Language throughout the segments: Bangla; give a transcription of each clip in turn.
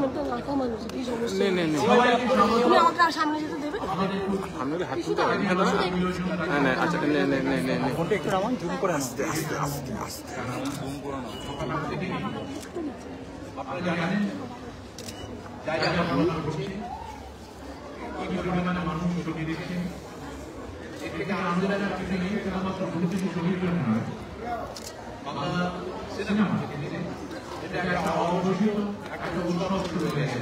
তো না কমানো কি সমস্যা নেই তুমি আমাকে সামনে যেতে দেবে সামনে হাত তুলতে হবে না না আচ্ছা নে ফোনটা একটু নামান জুম করে আস্তে আস্তে আস্তে আস্তে জুম করো না আপনারা জানেন জায়গা আমরা করছি এই পরিমাণে মানুষ ছবি দেখছেন এর থেকে আন্দোলনের কিছু নেই শুধুমাত্র প্রতিটি ছবির জন্য নয় বাংলা সিনেমা এটা একটা অবশ্যই একটা উৎসব শুরু হয়ে গেছে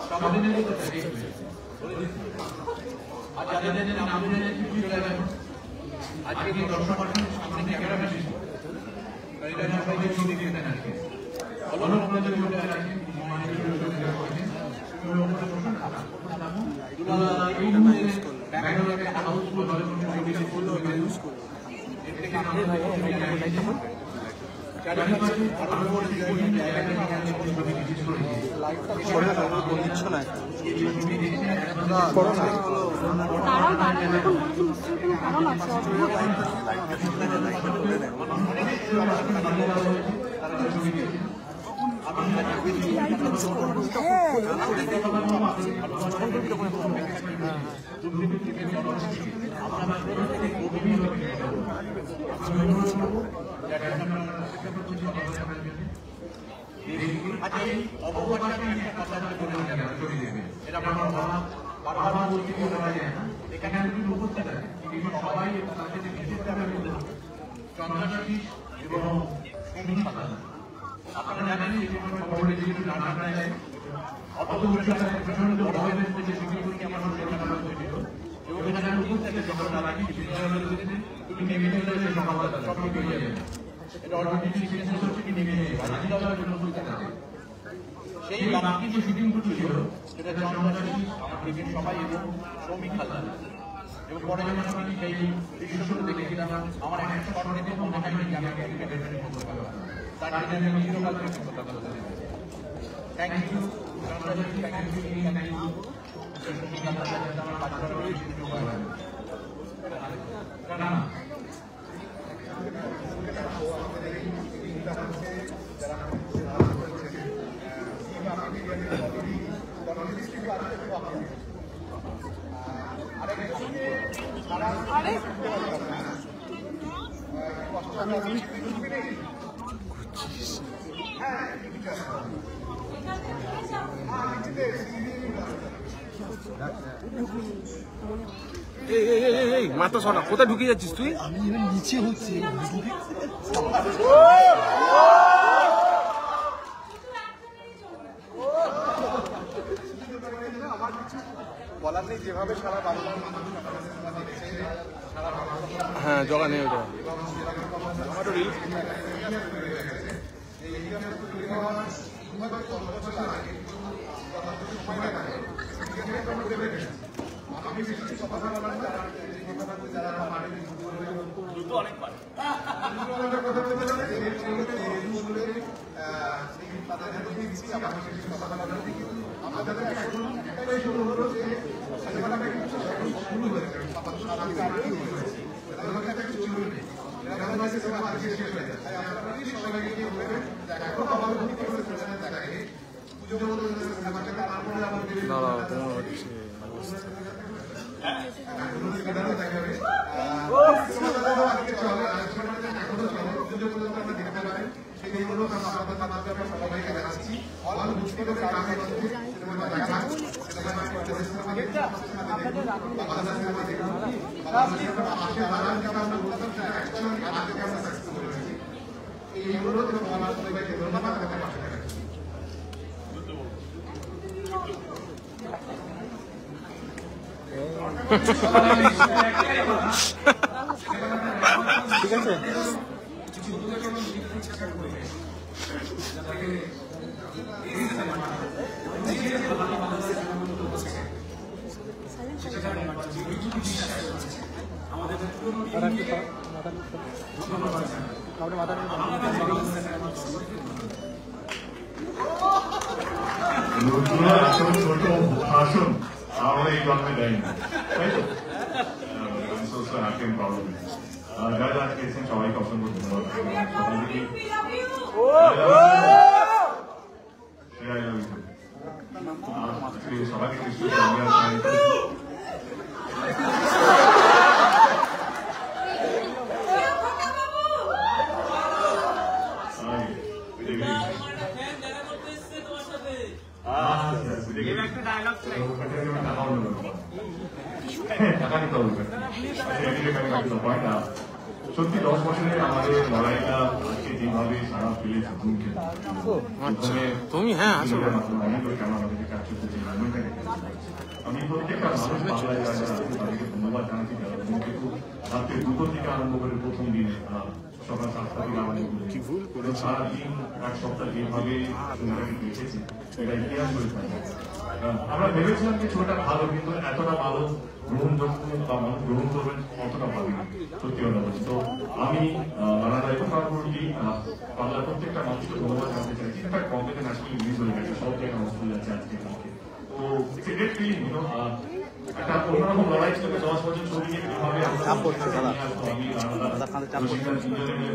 সমাজের মধ্যে আর যাদের নাম জেনে খুশি হয়ে গেল আজকে এই দর্শকের সামনে ক্যামেরা বেশি এটা সবাইকে ছবি দিতে থাকে অলন আপনাদের মধ্যে আছে মাইন্ড এই ব্যাকগ্রাউন্ডে একটা হাউসফুল হলে ছবি ফুল হয়ে ইউজ করব এর থেকে আমাদের ভাই আপনারা জানেন যে খবরে যেগুলো নানা যায় অত প্রচন্ড গরমের মধ্যে সেগুলো নিয়ে আমার সরকার হয়েছিল এবং এখানে উপস্থিত যখন তারা কি তুমি নেমে চলে এসে সকালবেলা সব ঠিক হয়ে যাবে এটা অলরেডি সিগনেচার হচ্ছে কি নেমে রাজি দেওয়ার জন্য বলতে থাকে সেই বাকি যে শুটিংগুলো ছিল সেটা জনগণের আমার টিমের সবাই এবং শ্রমিক হালদার এবং পরে যখন আমি সেই দৃশ্যগুলো দেখেছিলাম আমার একটা শট দেখে মনে হয় যে আমি ক্যামেরাম্যান করতে পারবো তার জন্য আমি চিরকাল কৃতজ্ঞতা বলতে চাই থ্যাংক ইউ থ্যাংক ইউ আমার কাজ করার সুযোগ হয় না মাথা শোনা কোথায় ঢুকে যাচ্ছিস তুই আমি নিচে হচ্ছি বলার নেই যেভাবে সারা বাংলা হ্যাঁ জগা নেই ওটা ঠিক আছে ছোট ভাষণ আমরা এই গল্পে দেয়নি তাই তো যারা আজকে এসেছেন সবাইকে অসংখ্য ধন্যবাদ সকাল থেকে আজকে সবাইকে নিশ্চয়ই আমি সত্যি 10 বছরে আমাদের লড়াইটা আজকে যেভাবে সারা ফেলেছে তুমি হ্যাঁ আসো আমি প্রত্যেকটা মানুষ বাংলায় তাদেরকে ধন্যবাদ জানাচ্ছি রাত্রে 2টো থেকে আরম্ভ করে প্রথম দিনে সকাল 7টা থেকে আরম্ভ করে সারাদিন এক সপ্তাহ যেভাবে দেখেছি সেটা ইতিহাস হয়ে থাকে। আমরা ভেবেছিলাম যে ছোটটা ভালো, কিন্তু এতটা ভালো গ্রহণযোগ্য বা মানুষ গ্রহণ করবেন অতটা ভাবি সত্যি কথা বলছি। তো আমি নানা দায়িত্ব করছি বাংলার প্রত্যেকটা মানুষকে ধন্যবাদ জানাতে চাইছি। ইনফ্যাক্ট কম্পিউটার ন্যাশনাল ইংলিশ হয়ে গেছে, সব জায়গায় হসপিটাল যাচ্ছে আজকে কালকে। তো ইটস এ গ্রেট ফিলিং, একটা অন্যরকম লড়াই ছিল। 10 বছর ছবি নিয়ে কিভাবে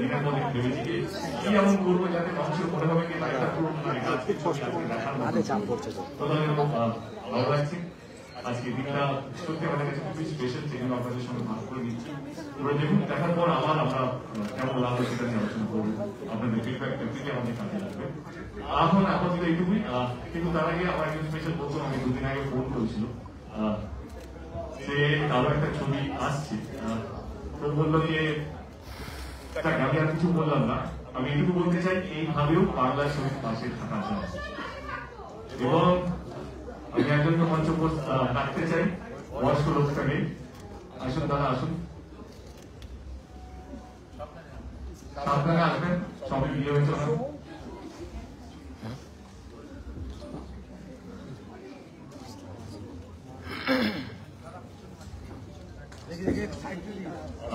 দিনের মধ্যে ভেবেছি যে কি এমন করবো যাতে মানুষের মনে হবে কি একটা পুরো ভালো লাগছে। আজকে দিনটা সত্যি আমাদের কাছে খুবই স্পেশাল, সেগুলো আপনাদের সঙ্গে ভাগ করে দিচ্ছি। তোমরা দেখুন, দেখার পর আমরা কেমন লাগলো সেটা নিয়ে আলোচনা করবো। আপনাদের ফিডব্যাকটা দিতে আমাদের কাজে লাগবে। এখন আপাতত এইটুকুই, কিন্তু তার আগে আমার একজন স্পেশাল বলতো, আমি 2 দিন আগে ফোন করেছিল যে কারো একটা ছবি আসছে, তো বললো যে আমি আর কিছু বললাম না, আমি এটুকু বলতে চাই এইভাবেও বাংলার ছবির পাশে থাকা যায়। এবং আমি একজনকে মঞ্চ রাখতে চাই, বয়স্ক লোকটাকে। আসুন দাদা, আসুন, সাবধানে আসবেন, সবই বিয়ে হয়েছে।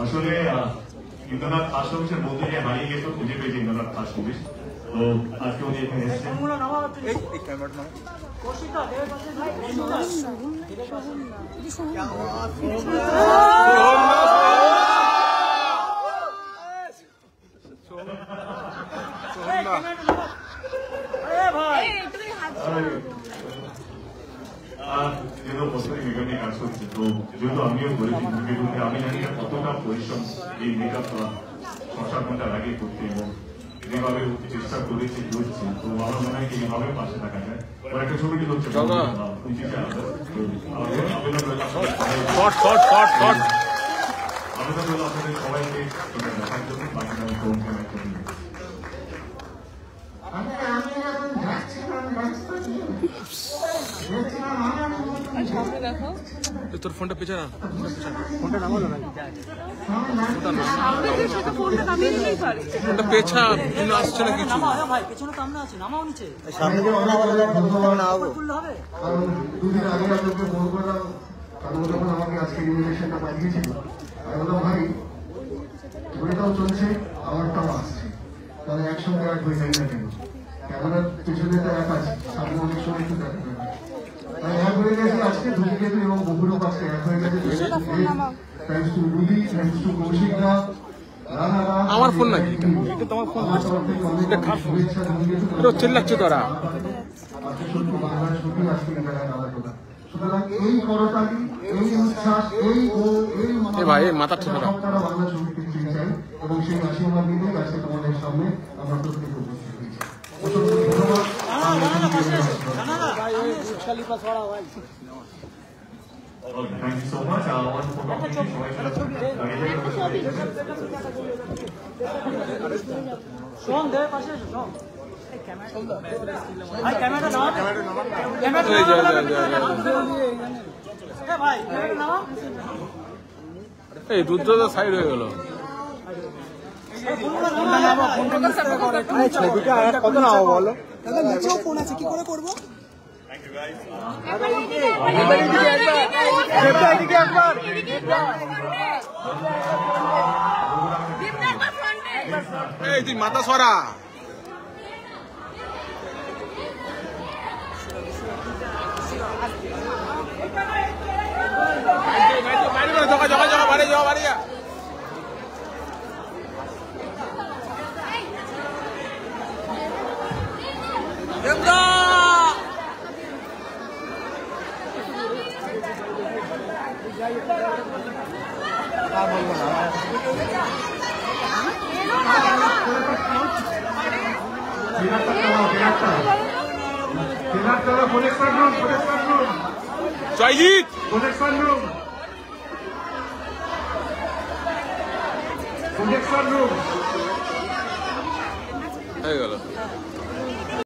আসলে ইন্দ্রনাথ ফাডনবিসের বলতে গিয়ে হারিয়ে গেছে, খুঁজে পেয়েছে ইন্দ্রনাথ ফাডনবিস। তো আজকে উনি এখানে এসেছেন। যেহেতু বছরে মেকআপ নিয়ে কাজ করছে, তো যেহেতু আমিও বলেছি আমি জানি না কতটা পরিশ্রম এই মেকআপ 6-7 ঘন্টার আগে করতে, এবং যেভাবে চেষ্টা করেছি করছি। তো আমার মনে হয় এইভাবে পাশে থাকা যায়। একটা ছবিটি হচ্ছে আপনাদের সবাইকে দেখার জন্য বাকি আমি ফোন ক্যামেরা করে তোর ফোনটা পেছনে না, ফোনটা পেছা আসছে না কিছু। ভাই পেছনে তো আমরা আছি, নামাও নিচে। সামনে যে অনেক তুললে হবে। কারণ 2 দিন আগে আপনাকে ফোন করলাম, কারণ যখন আমাকে আজকে ইনভিটেশনটা পাঠিয়েছিল, আমি বললাম ভাই ছবিটাও চলছে, আমারটাও আসছে, তাহলে একসঙ্গে এক হয়ে যাই না কেন? ক্যামেরার পেছনে তো এক আছে, সামনে অনেক সময় একটু দেখা যাবে। তাই এক হয়ে গেছে আজকে, ধূমকেতু এবং বহুরূপ আজকে এক হয়ে গেছে। Thanks to Ruli, thanks to কৌশিকরা, আমার ফোন নাকি তোমার ফোন? চিল্লাচ্ছ তোরা। সুতরাং এই করতালি, এই উচ্ছ্বাস, এই ভাই মাথা ঠিক না, বাংলা ছবিকে চিনে চাই, এবং সেই আশীর্বাদ নিতেই আজকে তোমাদের সামনে আমরা প্রত্যেকে উপস্থিত হয়েছি। অসংখ্য ধন্যবাদ। Thank you so much. এই রুদ্র সাইড হয়ে গেল। ছবিটা কত নাও বলো? নিচেও ফোন আছে, কি করে করবো? এই তুই মাথা সরা। বাড়ি যা জয়জিৎ হয়ে গেল